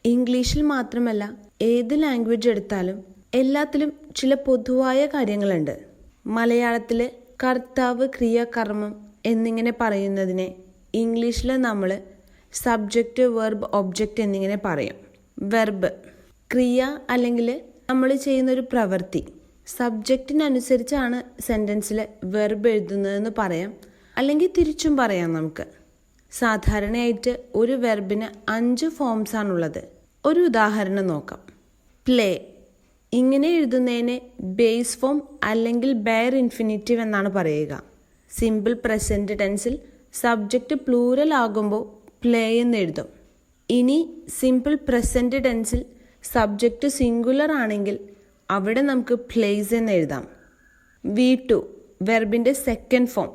ഇംഗ്ലീഷിൽ മാത്രമല്ല ഏത് ലാംഗ്വേജ് എടുത്താലും എല്ലാത്തിലും ചില പൊതുവായ കാര്യങ്ങളുണ്ട്. മലയാളത്തിൽ കർത്താവ്, ക്രിയ, കർമ്മം എന്നിങ്ങനെ പറയുന്നതിനെ ഇംഗ്ലീഷിൽ നമ്മൾ സബ്ജക്റ്റ്, വെർബ്, ഒബ്ജക്റ്റ് എന്നിങ്ങനെ പറയും. വെർബ് ക്രിയ അല്ലെങ്കിൽ നമ്മൾ ചെയ്യുന്നൊരു പ്രവൃത്തി. സബ്ജക്റ്റിനനുസരിച്ചാണ് സെൻറ്റൻസിൽ വെർബ് എഴുതുന്നതെന്ന് പറയാം, അല്ലെങ്കിൽ തിരിച്ചും പറയാം. നമുക്ക് സാധാരണയായിട്ട് ഒരു വെർബിന് 5 ഫോംസ് ആണുള്ളത്. ഒരു ഉദാഹരണം നോക്കാം. പ്ലേ. ഇങ്ങനെ എഴുതുന്നതിനെ ബേസ് ഫോം അല്ലെങ്കിൽ ബെയർ ഇൻഫിനിറ്റീവ് എന്നാണ് പറയുക. സിമ്പിൾ പ്രസൻറ്റ് ടെൻസിൽ സബ്ജക്റ്റ് പ്ലൂറൽ ആകുമ്പോൾ പ്ലേ എന്ന് എഴുതും. ഇനി സിമ്പിൾ പ്രസൻറ്റ് ടെൻസിൽ സബ്ജക്റ്റ് സിംഗുലർ ആണെങ്കിൽ അവിടെ നമുക്ക് പ്ലേസ് എന്ന് എഴുതാം. V2 വെർബിൻ്റെ സെക്കൻഡ് ഫോം,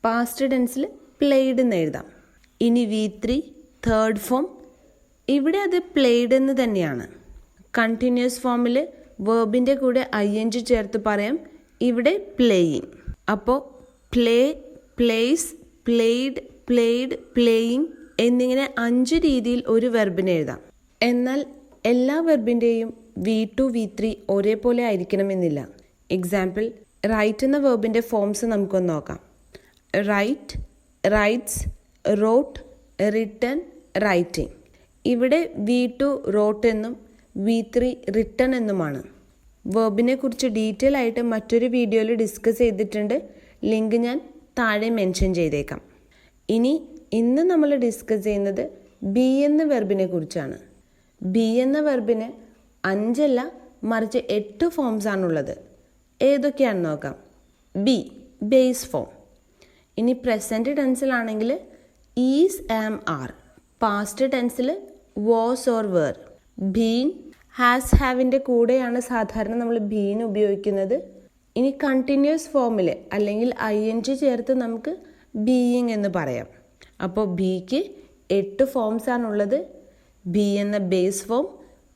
പാസ്റ്റ് ടെൻസിൽ പ്ലേഡ് എന്ന് എഴുതാം. ഇനി V3 തേർഡ് ഫോം, ഇവിടെ അത് പ്ലേഡ് എന്ന് തന്നെയാണ്. കണ്ടിന്യൂസ് ഫോമിൽ വെർബിൻ്റെ കൂടെ ing ചേർത്ത് പറയാം, ഇവിടെ പ്ലേയിങ്. അപ്പോൾ play, place, played, played, playing എന്നിങ്ങനെ 5 രീതിയിൽ ഒരു വെർബിനെ എഴുതാം. എന്നാൽ എല്ലാ വെർബിൻ്റെയും V2, V3 ഒരേപോലെ ആയിരിക്കണമെന്നില്ല. എക്സാമ്പിൾ, റൈറ്റ് എന്ന വെർബിൻ്റെ ഫോംസ് നമുക്കൊന്ന് നോക്കാം. Write, writes, wrote, written, writing. ഇവിടെ V2 റോട്ട് എന്നും V3 റിട്ടൺ എന്നുമാണ്. വെർബിനെ കുറിച്ച് ഡീറ്റെയിൽ ആയിട്ട് മറ്റൊരു വീഡിയോയിൽ ഡിസ്കസ് ചെയ്തിട്ടുണ്ട്. ലിങ്ക് ഞാൻ താഴെ മെൻഷൻ ചെയ്തേക്കാം. ഇന്ന് നമ്മൾ ഡിസ്കസ് ചെയ്യുന്നത് ബി എന്ന വെർബിനെ കുറിച്ചാണ്. ബി എന്ന വെർബിന് 5 അല്ല മറിച്ച് 8 ഫോംസ് ആണുള്ളത്. ഏതൊക്കെയാണെന്ന് നോക്കാം. Be base form. ഇനി പ്രസൻറ്റ് ടെൻസിലാണെങ്കിൽ ഈസ്, ആം, ആർ. പാസ്റ്റ് ടെൻസിൽ was or were. Been, has, ഹാവിൻ്റെ കൂടെയാണ് സാധാരണ നമ്മൾ ബീൻ ഉപയോഗിക്കുന്നത്. ഇനി കണ്ടിന്യൂസ് ഫോമിൽ അല്ലെങ്കിൽ ing ചേർത്ത് നമുക്ക് ബീയിങ് എന്ന് പറയാം. അപ്പോൾ ബിക്ക് 8 ഫോംസ് ആണുള്ളത്. ബി എന്ന ബേസ് ഫോം,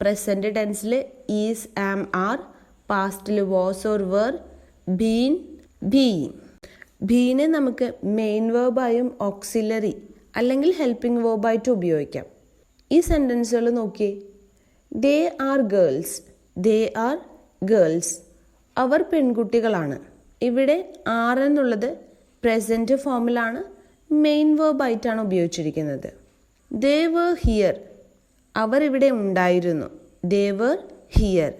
പ്രസൻറ്റ് ടെൻസിൽ ഈസ്, ആം, ആർ, പാസ്റ്റിൽ was or were, been, being. ബീനെ നമുക്ക് മെയിൻ വേർബായും ഓക്സിലറി അല്ലെങ്കിൽ ഹെൽപ്പിംഗ് വേർബായിട്ട് ഉപയോഗിക്കാം. ഈ സെൻറ്റൻസുകൾ നോക്കിയേ. They are girls, they are girls. അവർ പെൺകുട്ടികളാണ്. ഇവിടെ ആർ എന്നുള്ളത് പ്രസൻറ്റ് ഫോമിലാണ്, മെയിൻ വേർബായിട്ടാണ് ഉപയോഗിച്ചിരിക്കുന്നത്. ദേ വർ ഹിയർ, അവർ ഇവിടെ ഉണ്ടായിരുന്നു. They were here.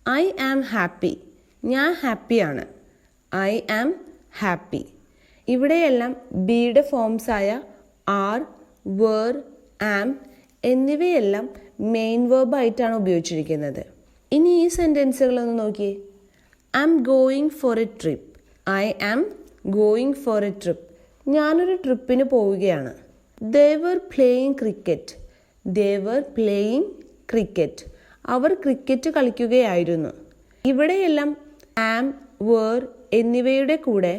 I am happy, ഞാൻ ഹാപ്പിയാണ്. I am happy. ഇവിടെയെല്ലാം ബിയുടെ ഫോംസായ ആർ, വേർ, ആം എന്നിവയെല്ലാം മെയിൻ വേർബായിട്ടാണ് ഉപയോഗിച്ചിരിക്കുന്നത്. ഇനി ഈ സെൻറ്റൻസുകളൊന്ന് നോക്കിയേ. I am going for a trip. I am going for a trip. ഞാനൊരു ട്രിപ്പിന് പോവുകയാണ്. They were playing cricket. They were playing cricket. അവർ ക്രിക്കറ്റ് കളിക്കുകയായിരുന്നു. ഇവിടെയെല്ലാം ആം, വേർ എന്നിവയുടെ കൂടെ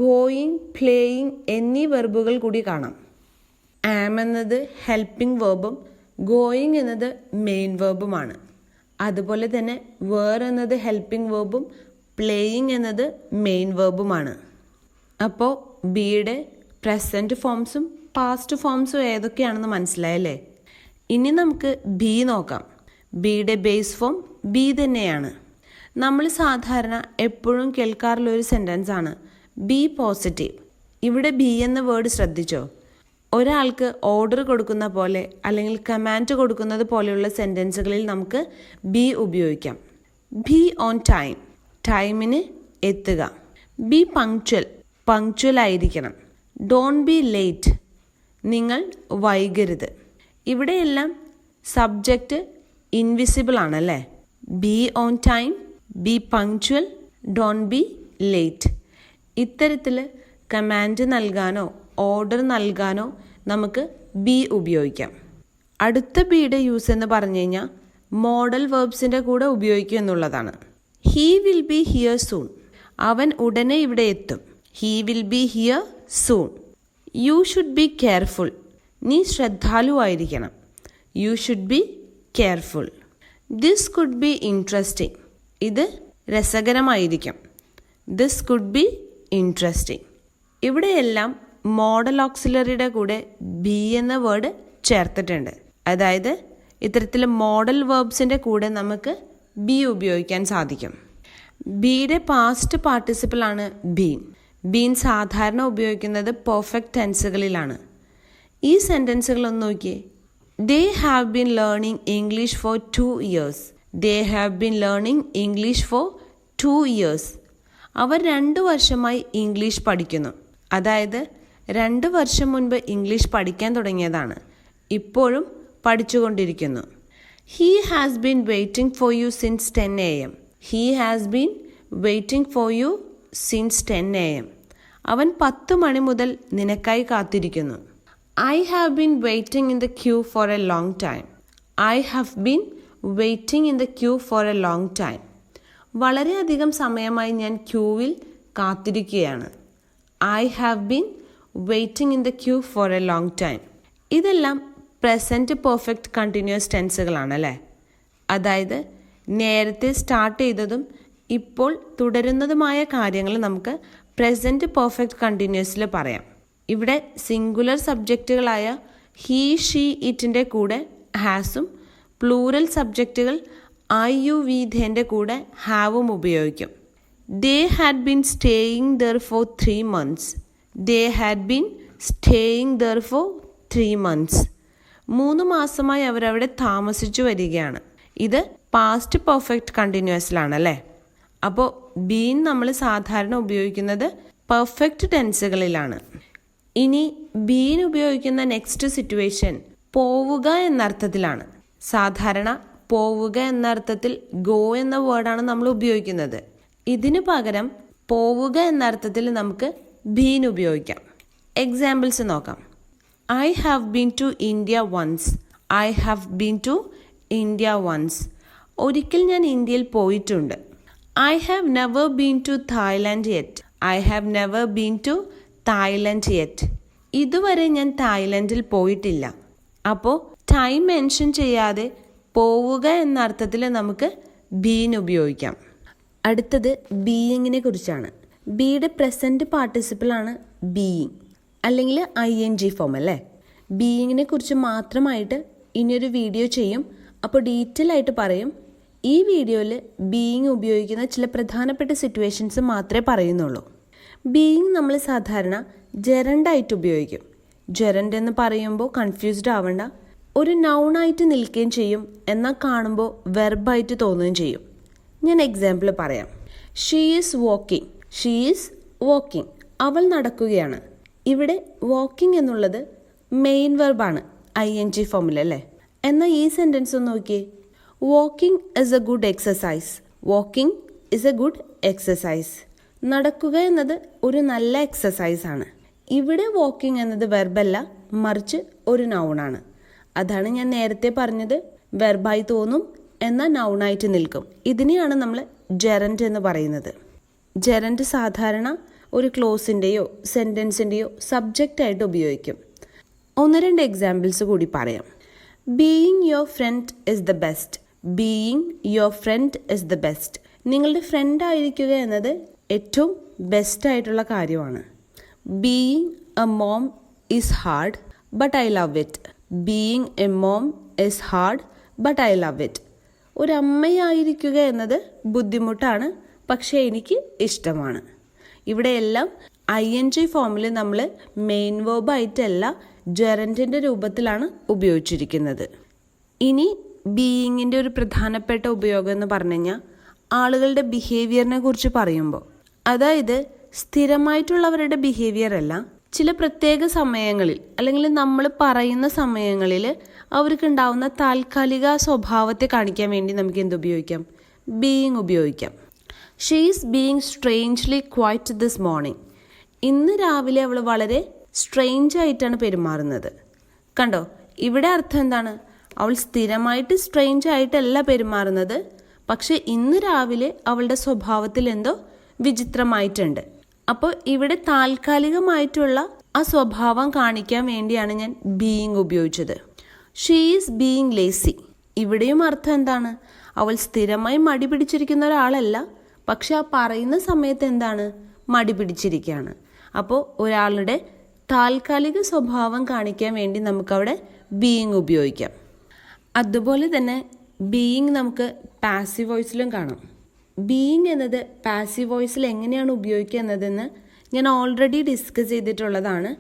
ഗോയിങ്, പ്ലേയിങ് എന്നീ വെർബുകൾ കൂടി കാണാം. ആം എന്നത് ഹെൽപ്പിംഗ് വേർബും ഗോയിങ് എന്നത് മെയിൻ വേർബുമാണ്. അതുപോലെ തന്നെ വേർ എന്നത് ഹെൽപ്പിംഗ് വേർബും പ്ലേയിങ് എന്നത് മെയിൻ വേർബുമാണ്. അപ്പോൾ ബിയുടെ പ്രസൻറ്റ് ഫോംസും പാസ്റ്റ് ഫോംസും ഏതൊക്കെയാണെന്ന് മനസ്സിലായല്ലേ? ഇനി നമുക്ക് ബി നോക്കാം. ബിയുടെ ബേസ് ഫോം ബി തന്നെയാണ്. നമ്മൾ സാധാരണ എപ്പോഴും കേൾക്കാറുള്ള ഒരു സെൻറ്റൻസ് ആണ് ബി പോസിറ്റീവ്. ഇവിടെ ബി എന്ന വേർഡ് ശ്രദ്ധിച്ചോ? ഒരാൾക്ക് ഓർഡർ കൊടുക്കുന്ന പോലെ അല്ലെങ്കിൽ കമാൻഡ് കൊടുക്കുന്നത് പോലെയുള്ള സെൻറ്റൻസുകളിൽ നമുക്ക് ബി ഉപയോഗിക്കാം. ബി ഓൺ ടൈം, ടൈമിന് എത്തുക. ബി പങ്ക്ച്വൽ, പങ്ക്ച്വൽ ആയിരിക്കണം. ഡോണ്ട് ബി ലേറ്റ്, നിങ്ങൾ വൈകരുത്. ഇവിടെയെല്ലാം സബ്ജക്റ്റ് ഇൻവിസിബിൾ ആണല്ലേ. B on time, B punctual, don't be late. ഇത്തരത്തിൽ കമാൻഡ് നൽകാനോ ഓർഡർ നൽകാനോ നമുക്ക് ബി ഉപയോഗിക്കാം. അടുത്ത ബിയുടെ യൂസ് എന്ന് പറഞ്ഞു കഴിഞ്ഞാൽ മോഡൽ വേർബ്സിൻ്റെ കൂടെ ഉപയോഗിക്കുക എന്നുള്ളതാണ്. He will be here soon, അവൻ ഉടനെ ഇവിടെ എത്തും. He will be here soon. You should be careful, നീ ശ്രദ്ധാലുവായിരിക്കണം. You should be careful. This could be interesting, ഇത് രസകരമായിരിക്കും. This could be interesting. ഇവിടെയെല്ലാം മോഡൽ ഓക്സിലറിയുടെ കൂടെ ബി എന്ന വേർഡ് ചേർത്തിട്ടുണ്ട്. അതായത് ഇത്തരത്തിൽ മോഡൽ വേർബ്സിൻ്റെ കൂടെ നമുക്ക് ബി ഉപയോഗിക്കാൻ സാധിക്കും. ബിയുടെ പാസ്റ്റ് പാർട്ടിസിപ്പിളാണ് ബീൻ. ബീൻ സാധാരണ ഉപയോഗിക്കുന്നത് പെർഫെക്റ്റ് ടെൻസുകളിലാണ്. ഈ സെൻറ്റൻസുകൾ ഒന്ന് നോക്കിയേ. They have been learning English for 2 years. They have been learning English for 2 years. അവർ 2 വർഷമായി ഇംഗ്ലീഷ് പഠിക്കുന്നു. അതായത് 2 വർഷം മുൻപ് ഇംഗ്ലീഷ് പഠിക്കാൻ തുടങ്ങിയതാണ്. ഇപ്പോഴും പഠിച്ചുകൊണ്ടിരിക്കുന്നു. He has been waiting for you since 10 AM. He has been waiting for you since 10 AM. അവൻ 10 മണി മുതൽ നിനക്കായി കാത്തിരിക്കുന്നു. I have been waiting in the queue for a long time. I have been waiting in the queue for a long time. വളരെയധികം സമയമായി ഞാൻ ക്യൂവിൽ കാത്തിരിക്കുകയാണ്. I have been waiting in the queue for a long time. ഇതെല്ലാം present perfect continuous ടെൻസുകളാണ് അല്ലേ. അതായത് നേരത്തെ start ചെയ്തതും ഇപ്പോൾ തുടരുന്നതുമായ കാര്യങ്ങൾ നമുക്ക് പ്രസൻറ്റ് പെർഫെക്റ്റ് കണ്ടിന്യൂസിൽ പറയാം. ഇവിടെ സിംഗുലർ സബ്ജക്റ്റുകളായ ഹീ ഷീ ഇറ്റിൻ്റെ കൂടെ ഹാസും പ്ലൂറൽ സബ്ജക്റ്റുകൾ ഐ യു വി ധേൻ്റെ കൂടെ ഹാവും ഉപയോഗിക്കും. They had been staying there for 3 months. They had been staying there for 3 months. 3 മാസമായി അവരവിടെ താമസിച്ചു വരികയാണ്. ഇത് പാസ്റ്റ് പെർഫെക്റ്റ് കണ്ടിന്യൂസിലാണ് അല്ലേ. അപ്പോൾ ബീൻ നമ്മൾ സാധാരണ ഉപയോഗിക്കുന്നത് പെർഫെക്റ്റ് ടെൻസുകളിലാണ്. ഇനി ബീൻ ഉപയോഗിക്കുന്ന നെക്സ്റ്റ് സിറ്റുവേഷൻ പോവുക എന്ന അർത്ഥത്തിലാണ്. സാധാരണ പോവുക എന്ന അർത്ഥത്തിൽ ഗോ എന്ന വേർഡാണ് നമ്മൾ ഉപയോഗിക്കുന്നത്. ഇതിനു പകരം പോവുക എന്ന അർത്ഥത്തിൽ നമുക്ക് ബീൻ ഉപയോഗിക്കാം. എക്സാമ്പിൾസ് നോക്കാം. I have been to India once. I have been to India once. ഒരിക്കൽ ഞാൻ ഇന്ത്യയിൽ പോയിട്ടുണ്ട്. I have never been to Thailand yet. I have never been to Thailand yet. ഇതുവരെ ഞാൻ തായ്ലൻഡിൽ പോയിട്ടില്ല. അപ്പോൾ ടൈം മെൻഷൻ ചെയ്യാതെ പോവുക എന്ന അർത്ഥത്തിൽ നമുക്ക് ബീൻ ഉപയോഗിക്കാം. അടുത്തത് ബീയിങ്ങിനെ കുറിച്ചാണ്. ബിയുടെ പ്രസൻറ്റ് പാർട്ടിസിപ്പിളാണ് ബീയിങ് അല്ലെങ്കിൽ ING ഫോം അല്ലേ. ബീയിങ്ങിനെ കുറിച്ച് മാത്രമായിട്ട് ഇനിയൊരു വീഡിയോ ചെയ്യും. അപ്പോൾ ഡീറ്റെയിൽ ആയിട്ട് പറയും. ഈ വീഡിയോയിൽ ബീയിങ് ഉപയോഗിക്കുന്ന ചില പ്രധാനപ്പെട്ട സിറ്റുവേഷൻസ് മാത്രമേ പറയുന്നുള്ളൂ. ബീയിങ് നമ്മൾ സാധാരണ ജെറണ്ടായിട്ട് ഉപയോഗിക്കും. ജെറണ്ട് എന്ന് പറയുമ്പോൾ കൺഫ്യൂസ്ഡ് ആവണ്ട. ഒരു നൗണായിട്ട് നിൽക്കുകയും ചെയ്യും, എന്നാൽ കാണുമ്പോൾ വെർബായിട്ട് തോന്നുകയും ചെയ്യും. ഞാൻ എക്സാമ്പിൾ പറയാം. She is walking. She is walking. അവൾ നടക്കുകയാണ്. ഇവിടെ വാക്കിംഗ് എന്നുള്ളത് മെയിൻ വെർബാണ് ING ഫോമിലല്ലേ. എന്നാൽ ഈ സെൻറ്റൻസ് ഒന്ന് നോക്കിയേ. Walking is A good exercise. Walking is A good exercise. നടക്കുക എന്നത് ഒരു നല്ല എക്സസൈസ് ആണ്. ഇവിടെ വാക്കിംഗ് എന്നത് വെർബല്ല, മറിച്ച് ഒരു നൗണാണ്. അതാണ് ഞാൻ നേരത്തെ പറഞ്ഞത്, വെർബായി തോന്നും എന്നാൽ നൗണായിട്ട് നിൽക്കും. ഇതിനെയാണ് നമ്മൾ ജെറൻഡ് എന്ന് പറയുന്നത്. ജെറൻഡ് സാധാരണ ഒരു ക്ലോസിൻ്റെയോ സെൻറ്റൻസിൻ്റെയോ സബ്ജക്റ്റായിട്ട് ഉപയോഗിക്കും. 1-2 എക്സാമ്പിൾസ് കൂടി പറയാം. Being your friend is the best. Being your friend is the best. നിങ്ങളുടെ ഫ്രണ്ട് ആയിരിക്കുക എന്നത് ഏറ്റവും ബെസ്റ്റ് ആയിട്ടുള്ള കാര്യമാണ്. Being A mom is hard but I love it. Being A mom is hard but I love it. ഒരു അമ്മയായിരിക്കുക എന്നത് ബുദ്ധിമുട്ടാണ്, പക്ഷേ എനിക്ക് ഇഷ്ടമാണ്. ഇവിടെയെല്ലാം ING ഫോമിൽ നമ്മൾ മെയിൻ വേർബായിട്ടല്ല ജെറൻഡിൻ്റെ രൂപത്തിലാണ് ഉപയോഗിച്ചിരിക്കുന്നത്. ഇനി ബീയിങ്ങിൻ്റെ ഒരു പ്രധാനപ്പെട്ട ഉപയോഗം എന്ന് പറഞ്ഞു കഴിഞ്ഞാൽ ആളുകളുടെ ബിഹേവിയറിനെ കുറിച്ച് പറയുമ്പോൾ, അതായത് സ്ഥിരമായിട്ടുള്ളവരുടെ ബിഹേവിയർ അല്ല, ചില പ്രത്യേക സമയങ്ങളിൽ അല്ലെങ്കിൽ നമ്മൾ പറയുന്ന സമയങ്ങളിൽ അവർക്കുണ്ടാവുന്ന താൽക്കാലിക സ്വഭാവത്തെ കാണിക്കാൻ വേണ്ടി നമുക്ക് എന്ത് ഉപയോഗിക്കാം? ബീയിങ് ഉപയോഗിക്കാം. She is being strangely quite this morning. ഇന്ന് രാവിലെ അവൾ വളരെ സ്ട്രേഞ്ച് ആയിട്ടാണ് പെരുമാറുന്നത്. കണ്ടോ, ഇവിടെ അർത്ഥം എന്താണ്? അവൾ സ്ഥിരമായിട്ട് സ്ട്രേഞ്ച് ആയിട്ടല്ല പെരുമാറുന്നത്, പക്ഷെ ഇന്ന് രാവിലെ അവളുടെ സ്വഭാവത്തിൽ എന്തോ വിചിത്രമായിട്ടുണ്ട്. അപ്പോൾ ഇവിടെ താൽക്കാലികമായിട്ടുള്ള ആ സ്വഭാവം കാണിക്കാൻ വേണ്ടിയാണ് ഞാൻ ബീയിങ് ഉപയോഗിച്ചത്. She is being lazy. ഇവിടെയും അർത്ഥം എന്താണ്? അവൾ സ്ഥിരമായി മടി പിടിച്ചിരിക്കുന്ന ഒരാളല്ല, പക്ഷെ ആ പറയുന്ന സമയത്ത് എന്താണ്? മടി പിടിച്ചിരിക്കുകയാണ്. അപ്പോൾ ഒരാളുടെ താൽക്കാലിക സ്വഭാവം കാണിക്കാൻ വേണ്ടി നമുക്കവിടെ ബീയിങ് ഉപയോഗിക്കാം. അതുപോലെ തന്നെ ബീയിങ് നമുക്ക് പാസീവ് വോയിസിലും കാണാം. ബീയിങ് എന്നത് പാസീവ് വോയിസിൽ എങ്ങനെയാണ് ഉപയോഗിക്കുക എന്നതെന്ന് ഞാൻ ഓൾറെഡി ഡിസ്കസ് ചെയ്തിട്ടുള്ളതാണ്.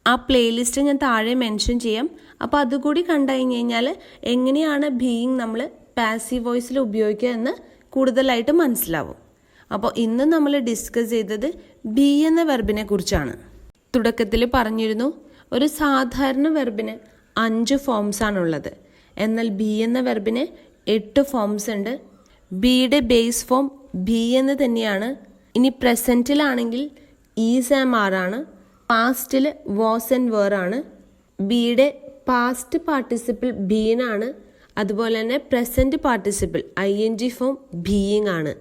ആ പ്ലേലിസ്റ്റ് ഞാൻ താഴെ മെൻഷൻ ചെയ്യാം. അപ്പോൾ അതുകൂടി കണ്ടു കഴിഞ്ഞ് കഴിഞ്ഞാൽ എങ്ങനെയാണ് ബീയിങ് നമ്മൾ പാസീവ് വോയിസിൽ ഉപയോഗിക്കുക എന്ന് കൂടുതലായിട്ട് മനസ്സിലാവും. അപ്പോൾ ഇന്ന് നമ്മൾ ഡിസ്കസ് ചെയ്തത് ബി എന്ന വെർബിനെ കുറിച്ചാണ്. തുടക്കത്തിൽ പറഞ്ഞിരുന്നു ഒരു സാധാരണ വെർബിന് 5 ഫോംസ് ആണുള്ളത്. എന്നാൽ ബി എന്ന വെർബിന് 8 ഫോംസ് ഉണ്ട്. ബിയുടെ ബേസ് ഫോം ബി എന്ന് തന്നെയാണ്. ഇനി പ്രസൻറ്റിലാണെങ്കിൽ ഈസ് ആം ആർ ആണ്. പാസ്റ്റിൽ വാസ് ആൻഡ് വേർ ആണ്. ബിയുടെ പാസ്റ്റ് പാർട്ടിസിപ്പിൾ ബീനാണ്. അതുപോലെ തന്നെ present participle ING form being ആണ്.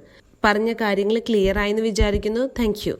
പറഞ്ഞ കാര്യങ്ങൾ ക്ലിയർ ആയെന്ന് വിചാരിക്കുന്നു. Thank you.